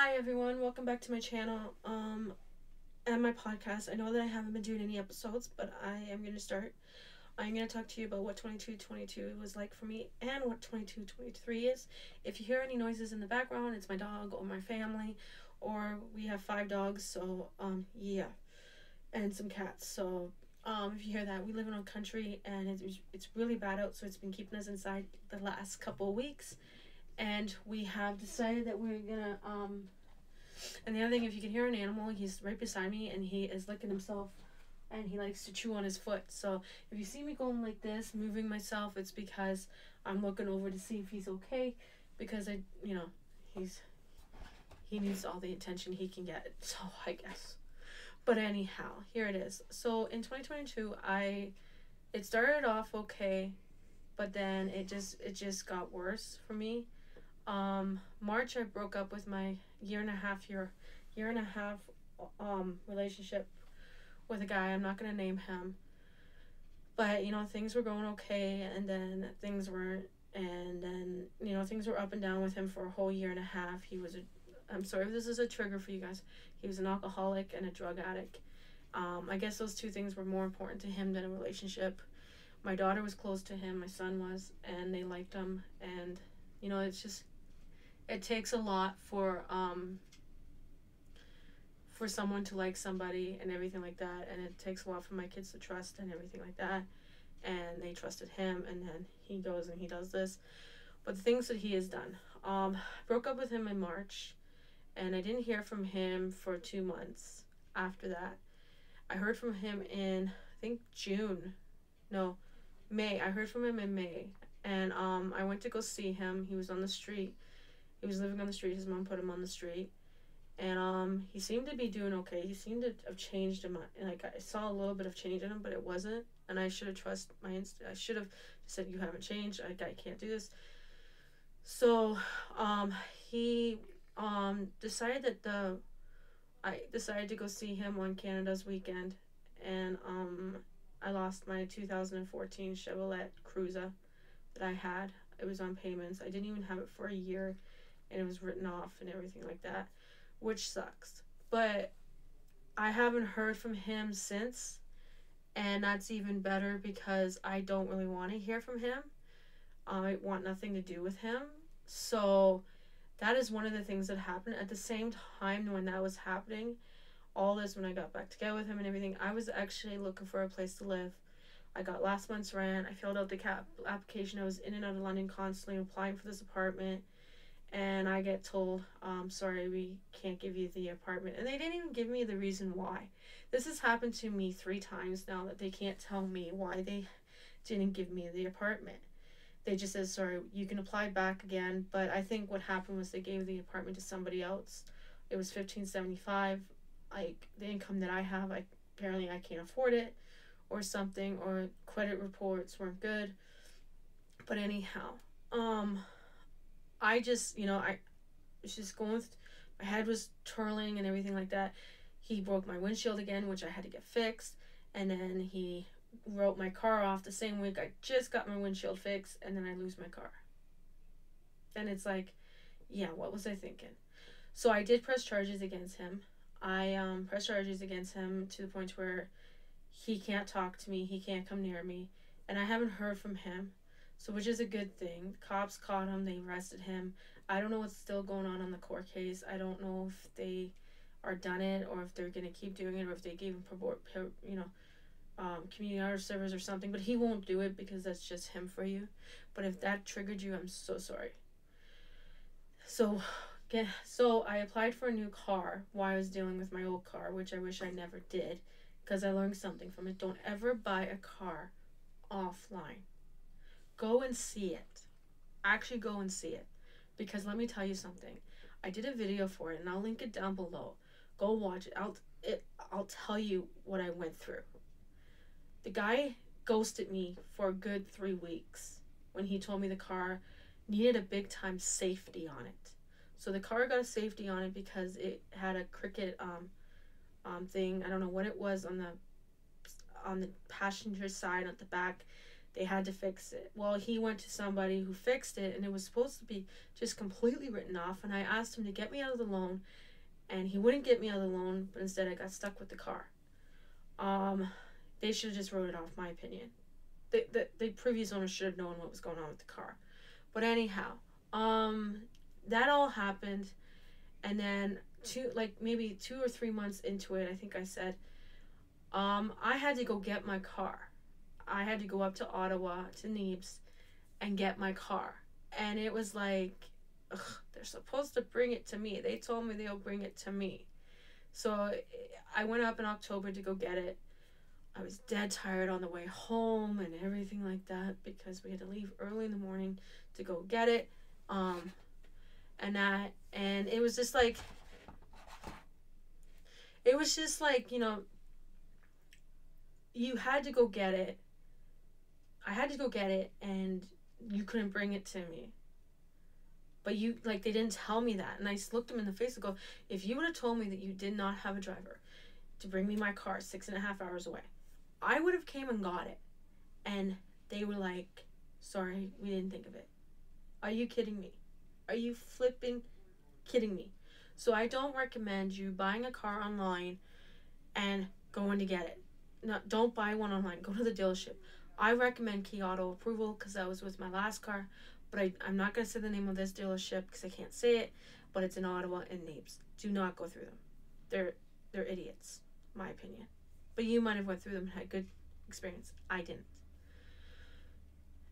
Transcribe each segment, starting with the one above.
Hi everyone, welcome back to my channel and my podcast. I know that I haven't been doing any episodes, but I am going to start. I'm going to talk to you about what 2222 was like for me and what 2223 is. If you hear any noises in the background, it's my dog or my family, or we have 5 dogs, so yeah, and some cats. So if you hear that, we live in a country and it's really bad out, so it's been keeping us inside the last couple of weeks. And we have decided that we're gonna and the other thing, if you can hear an animal, he's right beside me and he is licking himself and he likes to chew on his foot. So if you see me going like this, moving myself, it's because I'm looking over to see if he's okay, because he needs all the attention he can get. So I guess. But anyhow, here it is. So in 2022, it started off okay, but then it just got worse for me. March I broke up with my year and a half relationship with a guy. I'm not gonna name him, but things were going okay, and then things weren't, and then things were up and down with him for a whole year and a half. I'm sorry if this is a trigger for you guys. He was an alcoholic and a drug addict. I guess those two things were more important to him than a relationship. My daughter was close to him, my son was, and they liked him, and it takes a lot for someone to like somebody and everything like that, and it takes a lot for my kids to trust and everything like that, and they trusted him, and then he goes and he does this. But the things that he has done, broke up with him in March, and I didn't hear from him for 2 months after that. I heard from him in, I think, May. I heard from him in May, and I went to go see him. He was on the street. He was living on the street. His mom put him on the street. And he seemed to be doing okay. He seemed to have changed him. Like, I saw a little bit of change in him, but it wasn't. And I should have trusted my instinct. I should have said, "You haven't changed. I can't do this." So he decided I decided to go see him on Canada's weekend, and I lost my 2014 Chevrolet Cruze that I had. It was on payments. I didn't even have it for a year, and it was written off and everything like that, which sucks. But I haven't heard from him since, and that's even better because I don't really want to hear from him. I want nothing to do with him. So that is one of the things that happened. At the same time when that was happening, all this, when I got back together with him and everything, I was actually looking for a place to live. I got last month's rent. I filled out the application. I was in and out of London constantly applying for this apartment. And I get told, sorry, we can't give you the apartment. And they didn't even give me the reason why. This has happened to me 3 times now, that they can't tell me why they didn't give me the apartment. They just said, sorry, you can apply back again. But I think what happened was they gave the apartment to somebody else. It was $1,575. Like, the income that I have, apparently I can't afford it, or something, or credit reports weren't good. But anyhow, I just, I was just going, my head was twirling and everything like that. He broke my windshield again, which I had to get fixed. And then he wrote my car off the same week I just got my windshield fixed, and then I lose my car. And it's like, yeah, what was I thinking? So I did press charges against him. I pressed charges against him to the point where he can't talk to me, he can't come near me, and I haven't heard from him. So, which is a good thing. Cops caught him. They arrested him. I don't know what's still going on the court case. I don't know if they are done it, or if they're going to keep doing it, or if they gave him community honor service or something. But he won't do it because that's just him for you. But if that triggered you, I'm so sorry. So I applied for a new car while I was dealing with my old car, which I wish I never did, because I learned something from it. Don't ever buy a car offline. Go and see it. Actually go and see it. Because let me tell you something. I did a video for it, and I'll link it down below. Go watch it. I'll tell you what I went through. The guy ghosted me for a good 3 weeks when he told me the car needed a big time safety on it. So the car got a safety on it because it had a cricket thing. I don't know what it was on the passenger side at the back. They had to fix it. Well, he went to somebody who fixed it, and it was supposed to be just completely written off. And I asked him to get me out of the loan, and he wouldn't get me out of the loan, but instead I got stuck with the car. They should have just wrote it off, my opinion. The previous owner should have known what was going on with the car. But anyhow, that all happened, and then maybe 2 or 3 months into it, I think I said, I had to go get my car. I had to go up to Ottawa, to Niebs, and get my car. And it was like, ugh, they're supposed to bring it to me. They told me they'll bring it to me. So I went up in October to go get it. I was dead tired on the way home and everything like that because we had to leave early in the morning to go get it. And it was just like, you had to go get it. I had to go get it, and you couldn't bring it to me. But they didn't tell me that. And I looked them in the face and go, if you would have told me that you did not have a driver to bring me my car 6.5 hours away, I would have came and got it. And they were like, sorry, we didn't think of it. Are you kidding me? Are you flipping kidding me? So I don't recommend you buying a car online and going to get it. No, don't buy one online. Go to the dealership. I recommend Key Auto Approval because that was with my last car. But I'm not going to say the name of this dealership because I can't say it. But it's in Ottawa and Niebs. Do not go through them. They're idiots, my opinion. But you might have went through them and had good experience. I didn't.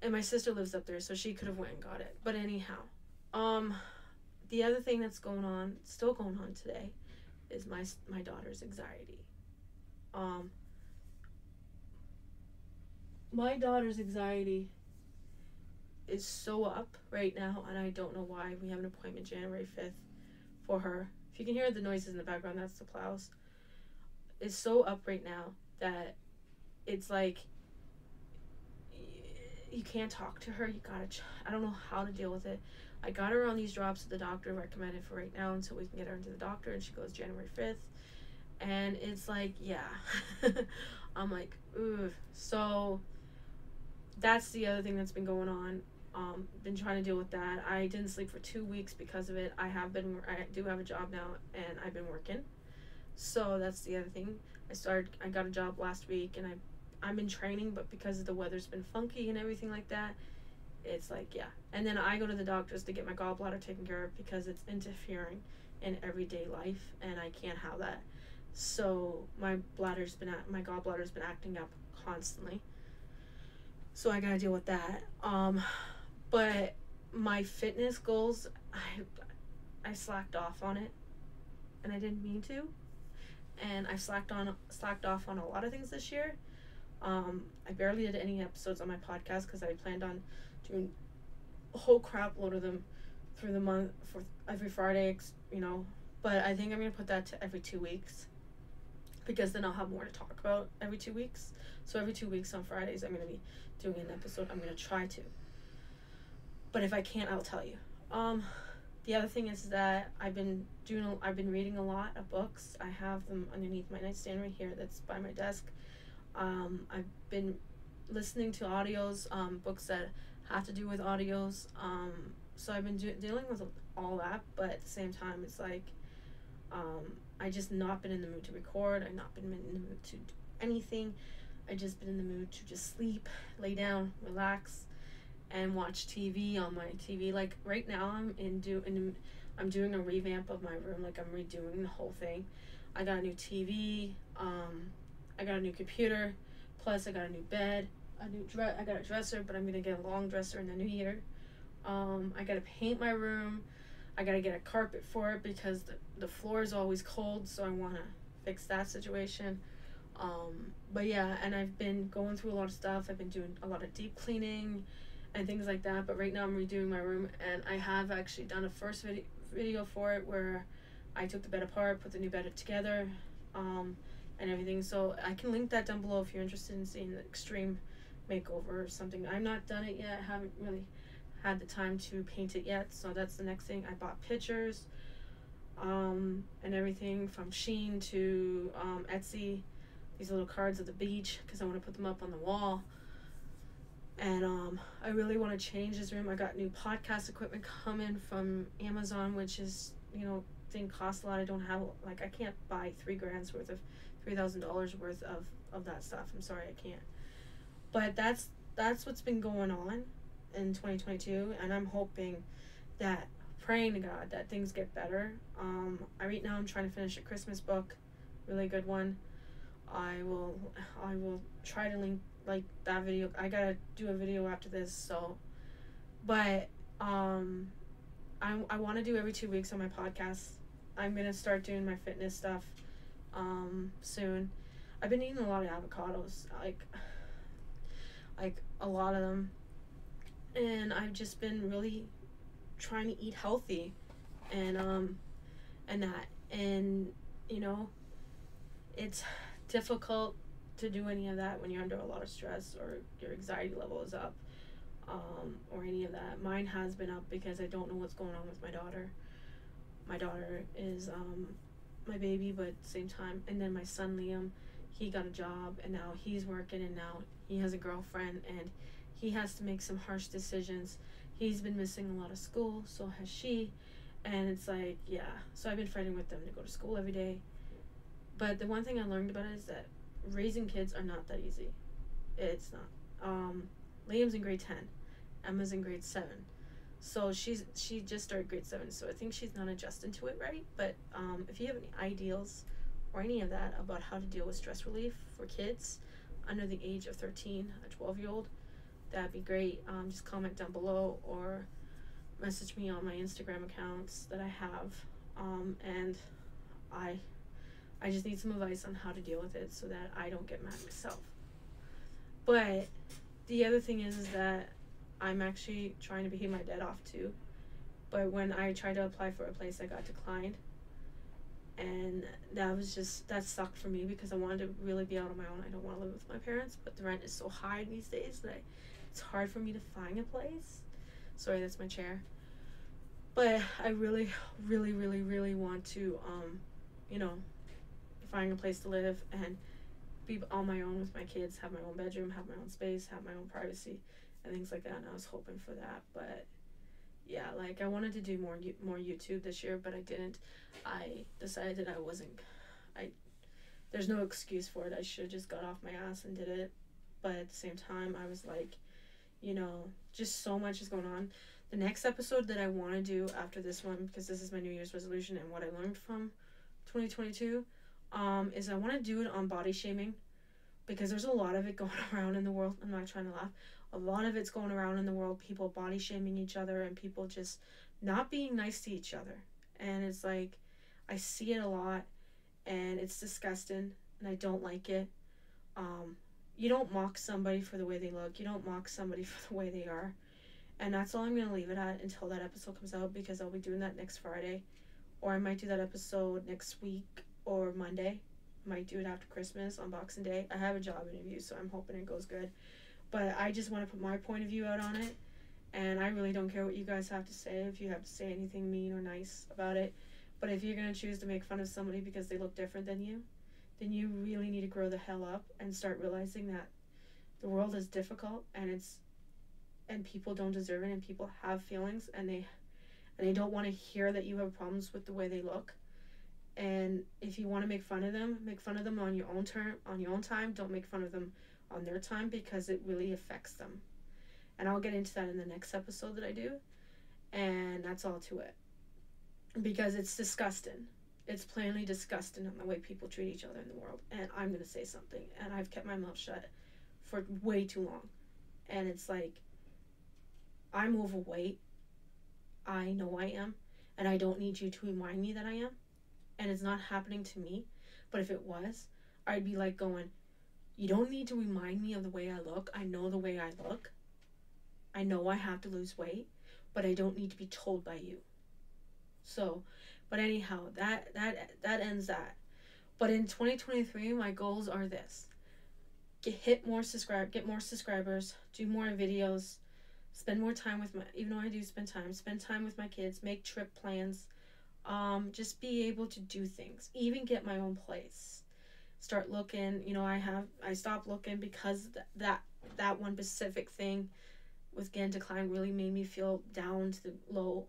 And my sister lives up there, so she could have went and got it. But anyhow, the other thing that's still going on today, is my daughter's anxiety. My daughter's anxiety is so up right now, and I don't know why. We have an appointment January 5th for her. If you can hear the noises in the background, that's the plows. It's so up right now that it's like you can't talk to her. I don't know how to deal with it. I got her on these drops that the doctor recommended for right now until we can get her into the doctor, and she goes January 5th. And it's like, yeah. I'm like, ooh. So that's the other thing that's been going on. Been trying to deal with that. I didn't sleep for 2 weeks because of it. I do have a job now, and I've been working. So that's the other thing. I got a job last week, and I'm in training, but because the weather's been funky and everything like that, it's like, yeah. And then I go to the doctors to get my gallbladder taken care of because it's interfering in everyday life, and I can't have that. So my gallbladder's been acting up constantly. So I gotta deal with that. But my fitness goals, I slacked off on it, and I didn't mean to. And I slacked off on a lot of things this year. I barely did any episodes on my podcast because I planned on doing a whole crap load of them through the month for every Friday, But I think I'm gonna put that to every 2 weeks, because then I'll have more to talk about every 2 weeks. So every 2 weeks on Fridays, I'm gonna be doing an episode. I'm gonna try to. But if I can't, I'll tell you. The other thing is that I've been reading a lot of books. I have them underneath my nightstand right here. That's by my desk. I've been listening to audios, books that have to do with audios. So I've been dealing with all that, but at the same time, it's like, I just not been in the mood to record. I've not been in the mood to do anything. I just been in the mood to just sleep, lay down, relax, and watch TV on my TV. Like right now, I'm doing a revamp of my room. Like I'm redoing the whole thing. I got a new TV. I got a new computer. Plus, I got a new bed. I got a dresser, but I'm gonna get a long dresser in the new year. I gotta paint my room. I gotta get a carpet for it because the floor is always cold, so I wanna fix that situation. But yeah, and I've been going through a lot of stuff. I've been doing a lot of deep cleaning and things like that, but right now I'm redoing my room, and I have actually done a first video for it where I took the bed apart, put the new bed together, and everything. So I can link that down below if you're interested in seeing the extreme makeover or something. I've not done it yet. I haven't really had the time to paint it yet, so that's the next thing. I bought pictures and everything from Shein to Etsy, these little cards of the beach because I want to put them up on the wall. And I really want to change this room. I got new podcast equipment coming from Amazon, which is, didn't cost a lot. I don't have, like, I can't buy $3,000 worth of $3,000 worth of that stuff. I'm sorry, I can't. But that's what's been going on in 2022, and I'm hoping that, praying to God that things get better. Right now I'm trying to finish a Christmas book, really good one. I will try to link like that video. I gotta do a video after this, so, but I want to do every 2 weeks on my podcast. I'm gonna start doing my fitness stuff soon. I've been eating a lot of avocados, like a lot of them, and I've just been really trying to eat healthy, and it's difficult to do any of that when you're under a lot of stress or your anxiety level is up, or any of that. Mine has been up because I don't know what's going on with my daughter. My daughter is my baby, but at the same time, and then my son Liam, he got a job, and now he's working, and now he has a girlfriend, and he has to make some harsh decisions. He's been missing a lot of school, so has she, and it's like, yeah. So I've been fighting with them to go to school every day. But the one thing I learned about it is that raising kids are not that easy. It's not. Liam's in grade 10. Emma's in grade 7. So she just started grade 7, so I think she's not adjusting to it right. But if you have any ideals or any of that about how to deal with stress relief for kids under the age of 13, a 12-year-old, that'd be great. Just comment down below or message me on my Instagram accounts that I have. And I just need some advice on how to deal with it so that I don't get mad myself. But the other thing is that I'm actually trying to pay my debt off too. But when I tried to apply for a place, I got declined. And that sucked for me because I wanted to really be out on my own. I don't want to live with my parents, but the rent is so high these days that it's hard for me to find a place. Sorry, that's my chair. But I really, really, really, really want to, find a place to live and be on my own with my kids, have my own bedroom, have my own space, have my own privacy, and things like that. And I was hoping for that, but yeah, like I wanted to do more YouTube this year, but I didn't. I decided that there's no excuse for it. I should have just got off my ass and did it. But at the same time, I was like, just so much is going on. The next episode that I want to do after this one, because this is my New Year's resolution and what I learned from 2022, is I want to do it on body shaming, because there's a lot of it going around in the world. I'm not trying to laugh. A lot of it's going around in the world, people body shaming each other and people just not being nice to each other. And it's like, I see it a lot and it's disgusting and I don't like it. You don't mock somebody for the way they look. You don't mock somebody for the way they are. And that's all I'm going to leave it at until that episode comes out, because I'll be doing that next Friday. Or I might do that episode next week or Monday. I might do it after Christmas on Boxing Day. I have a job interview, so I'm hoping it goes good. But I just want to put my point of view out on it. And I really don't care what you guys have to say, if you have to say anything mean or nice about it. But if you're going to choose to make fun of somebody because they look different than you, then you really need to grow the hell up and start realizing that the world is difficult and people don't deserve it, and people have feelings and they don't want to hear that you have problems with the way they look. And if you want to make fun of them on your own time. Don't make fun of them on their time, because it really affects them. And I'll get into that in the next episode that I do. And that's all to it. Because it's disgusting. It's plainly disgusting on the way people treat each other in the world. And I'm going to say something. And I've kept my mouth shut for way too long. And it's like, I'm overweight. I know I am. And I don't need you to remind me that I am. And it's not happening to me. But if it was, I'd be like going, you don't need to remind me of the way I look. I know the way I look. I know I have to lose weight. But I don't need to be told by you. So, but anyhow, that ends that. But in 2023, my goals are this. Get more subscribers, do more videos, spend more time with even though I do spend time with my kids, make trip plans, just be able to do things, even get my own place. start looking. I stopped looking because that one specific thing with Gan Decline really made me feel down to the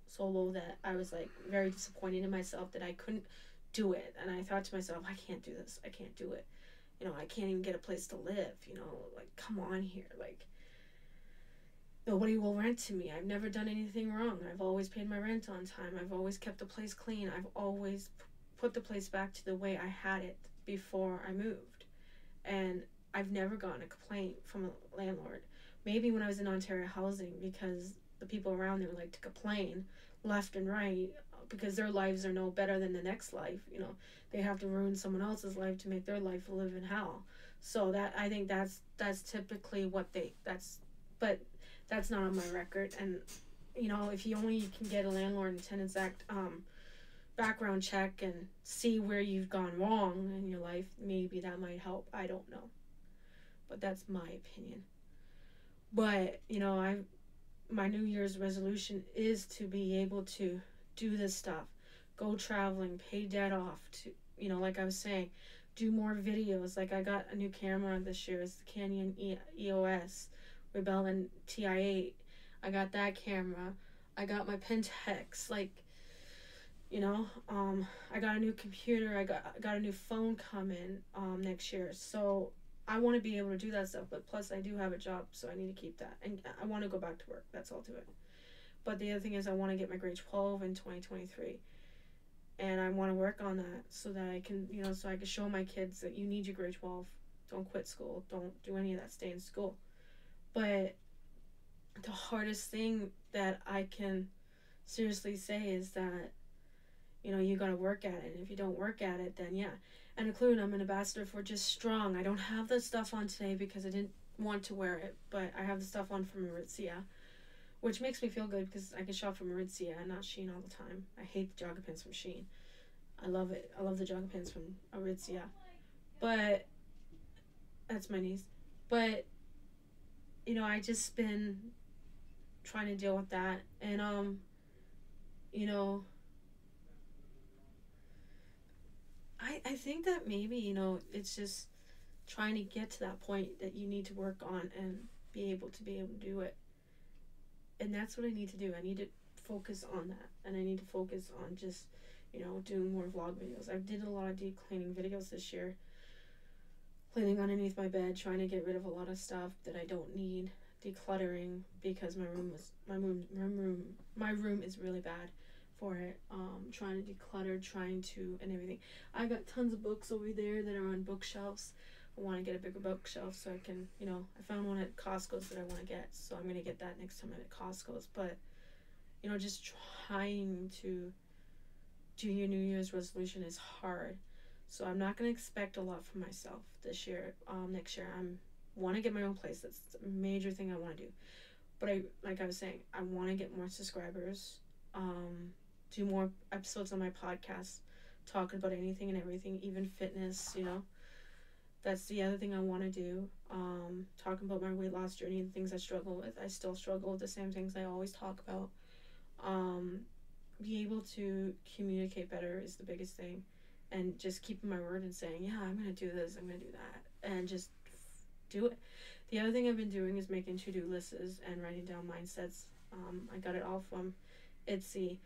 so low that I was like very disappointed in myself that I couldn't do it. And I thought to myself, I can't do this. I can't do it. I can't even get a place to live. Like, come on here. Like, nobody will rent to me. I've never done anything wrong. I've always paid my rent on time. I've always kept the place clean. I've always put the place back to the way I had it before I moved. And I've never gotten a complaint from a landlord. Maybe when I was in Ontario Housing, because the people around there like to complain left and right because their lives are no better than the next life. They have to ruin someone else's life to make their life live in hell. So that, I think that's typically but that's not on my record. And if you only can get a Landlord and Tenants Act background check and see where you've gone wrong in your life, maybe that might help. I don't know, but that's my opinion. But my New Year's resolution is to be able to do this stuff, go traveling, pay debt off, to like I was saying, do more videos. Like, I got a new camera this year. It's the Canon EOS Rebellion TI8. I got that camera. I got my Pentax. Like, I got a new computer. I got a new phone coming next year. So I want to be able to do that stuff. But plus, I do have a job, so I need to keep that. And I want to go back to work. That's all to it. But the other thing is, I want to get my grade 12 in 2023. And I want to work on that so that I can, so I can show my kids that you need your grade 12. Don't quit school. Don't do any of that. Stay in school. But the hardest thing that I can seriously say is that, you got to work at it. And if you don't work at it, then yeah. And including, I'm an ambassador for Just Strong. I don't have the stuff on today because I didn't want to wear it. But I have the stuff on from Aritzia, which makes me feel good because I can shop from Aritzia and not Shein all the time. I hate the jogger pants from Shein. I love it. I love the jogger pants from Aritzia. But that's my niece. But I just been trying to deal with that. And I think that maybe, it's just trying to get to that point that you need to work on and be able to do it. And that's what I need to do. I need to focus on that. And I need to focus on just, doing more vlog videos. I did a lot of deep cleaning videos this year. Cleaning underneath my bed, trying to get rid of a lot of stuff that I don't need. Decluttering, because my room is really bad for it. Trying to declutter, and everything. I got tons of books over there that are on bookshelves. I want to get a bigger bookshelf so I can, I found one at Costco's that I want to get, so I'm going to get that next time I'm at Costco's. But, just trying to do your New Year's resolution is hard. So I'm not going to expect a lot from myself this year. Next year, I want to get my own place. That's a major thing I want to do. But like I was saying, I want to get more subscribers. Do more episodes on my podcast, talking about anything and everything, even fitness, That's the other thing I want to do. Talking about my weight loss journey and things I struggle with. I still struggle with the same things I always talk about. Be able to communicate better is the biggest thing. And just keeping my word and saying, yeah, I'm going to do this, I'm going to do that. And just do it. The other thing I've been doing is making to-do lists and writing down mindsets. I got it all from Etsy.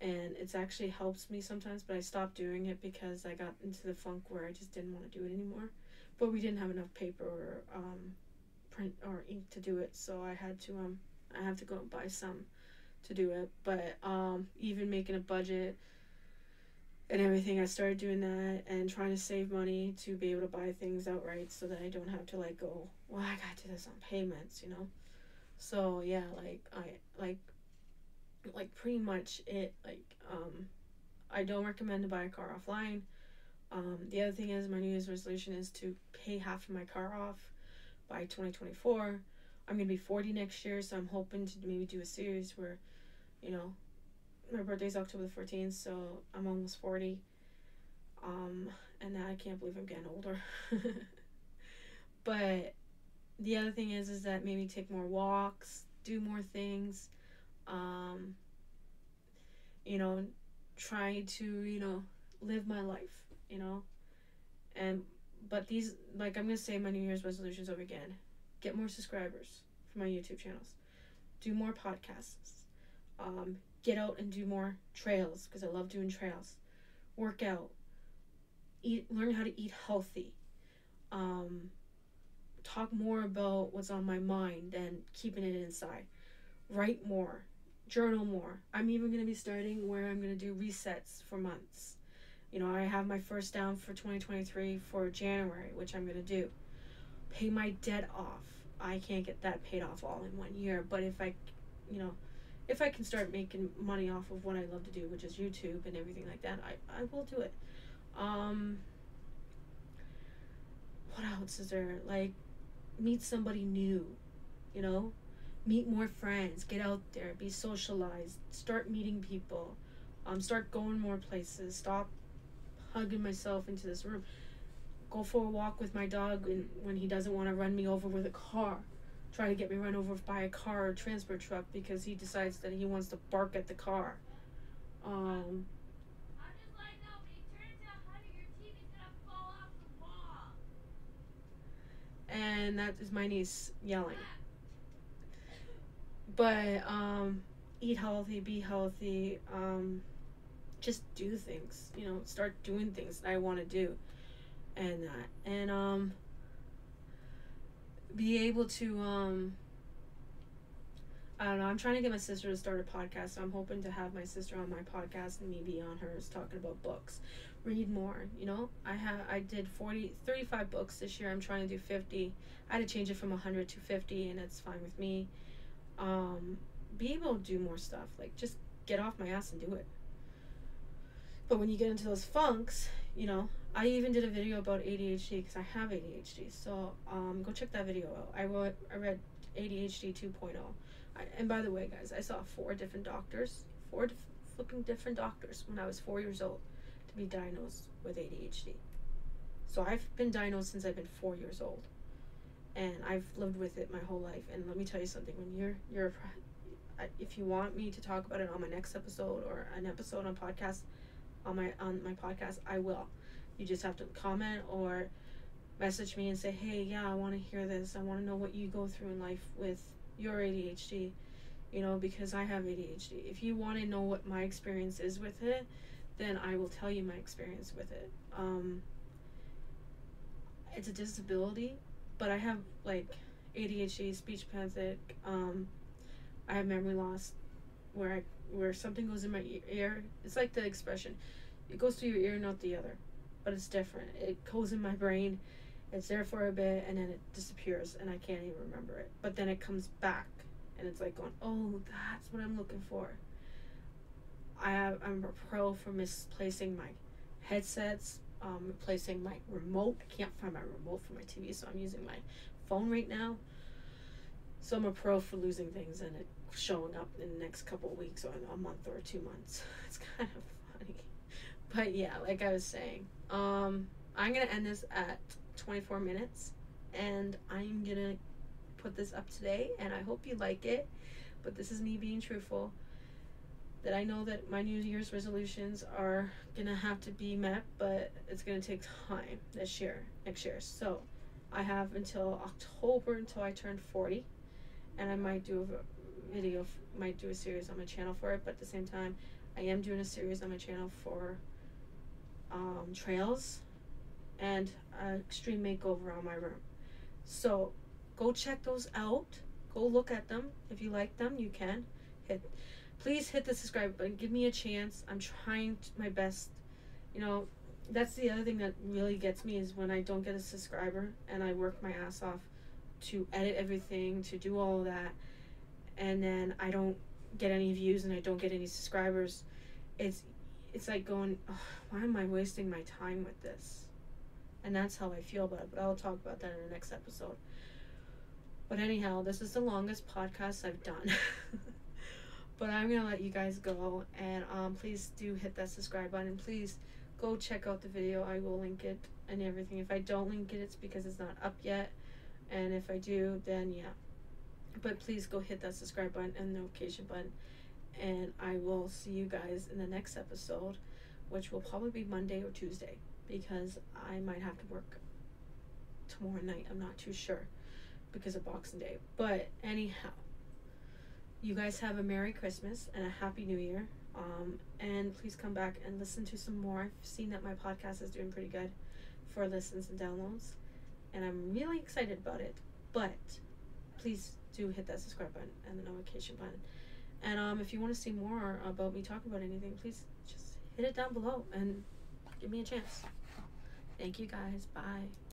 And it's actually helps me sometimes, but I stopped doing it because I got into the funk where I just didn't want to do it anymore. But we didn't have enough paper or print or ink to do it, so I have to go and buy some to do it. But even making a budget and everything, I started doing that and trying to save money to be able to buy things outright so that I don't have to go, well, I gotta do this on payments, So yeah, I pretty much it. I don't recommend to buy a car offline. The other thing is, my New Year's resolution is to pay half of my car off by 2024. I'm gonna be 40 next year, so I'm hoping to maybe do a series where, my birthday's October the 14th, so I'm almost 40. And now I can't believe I'm getting older. But the other thing is that maybe take more walks, do more things, try to, live my life, and But these, like, I'm gonna say my New Year's resolutions over again. Get more subscribers for my YouTube channels. Do more podcasts. Get out and do more trails because I love doing trails. Work out. Learn how to eat healthy. Um, Talk more about what's on my mind than keeping it inside. Write more. Journal more. I'm even going to be starting where I'm going to do resets for months. You know, I have my first down for 2023 for January, which I'm going to do. Pay my debt off. I can't get that paid off all in 1 year, but if I can start making money off of what I love to do, which is YouTube and everything like that, I will do it. What else is there? Like, meet somebody new, you know? Meet more friends, get out there, be socialized, start meeting people, start going more places, stop hugging myself into this room, go for a walk with my dog when he doesn't want to run me over with a car, try to get me run over by a car or transport truck because he decides that he wants to bark at the car. Um, and that is my niece yelling. But eat healthy, be healthy, just do things, start doing things that I want to do, and that, and be able to I don't know. I'm trying to get my sister to start a podcast, so I'm hoping to have my sister on my podcast and me be on hers talking about books. Read more, I did 35 books this year. I'm trying to do 50. I had to change it from 100 to 50, and it's fine with me. Be able to do more stuff. Like, just get off my ass and do it. But when you get into those funks, I even did a video about ADHD because I have ADHD. So go check that video out. I read ADHD 2.0. And by the way, guys, I saw 4 different doctors, flipping different doctors when I was 4 years old to be diagnosed with ADHD. So I've been diagnosed since I've been 4 years old, and I've lived with it my whole life. And let me tell you something: when if you want me to talk about it on my next episode or an episode on my podcast, I will. You just have to comment or message me and say, hey, yeah, I want to hear this. I want to know what you go through in life with your ADHD, because I have ADHD. If you want to know what my experience is with it, then I will tell you my experience with it. It's a disability, but I have like ADHD, speech pathology. I have memory loss, where something goes in my ear. It's like the expression, it goes through your ear, not the other, but it's different. It goes in my brain. It's there for a bit, and then it disappears, and I can't even remember it. But then it comes back, and it's like going, oh, that's what I'm looking for. I'm a pro for misplacing my headsets, replacing my remote. I can't find my remote for my TV, so I'm using my phone right now. So I'm a pro for losing things and it showing up in the next couple of weeks or a month or 2 months. It's kind of funny. But yeah, like I was saying, I'm going to end this at 24 minutes, and I'm going to put this up today, and I hope you like it. But this is me being truthful, that I know that my New Year's resolutions are going to have to be met, but it's going to take time next year. So I have until October until I turn 40, and I might do a video, might do a series on my channel for it, but at the same time, I am doing a series on my channel for trails and an extreme makeover on my room. So go check those out. Go look at them. If you like them, you can. Please hit the subscribe button. Give me a chance. I'm trying my best. That's the other thing that really gets me is when I don't get a subscriber and I work my ass off to edit everything, to do all of that, and then I don't get any views and I don't get any subscribers. It's like going, oh, why am I wasting my time with this? And that's how I feel about it, but I'll talk about that in the next episode. But anyhow, this is the longest podcast I've done. But I'm going to let you guys go, and please do hit that subscribe button. Please go check out the video. I will link it and everything. If I don't link it, it's because it's not up yet. And if I do, then yeah. But please go hit that subscribe button and notification button. And I will see you guys in the next episode, which will probably be Monday or Tuesday, because I might have to work tomorrow night. I'm not too sure because of Boxing Day. But anyhow, you guys have a Merry Christmas and a Happy New Year. And please come back and listen to some more. I've seen that my podcast is doing pretty good for listens and downloads, and I'm really excited about it. But please do hit that subscribe button and the notification button. And if you want to see more about me talking about anything, please just hit it down below and give me a chance. Thank you guys. Bye.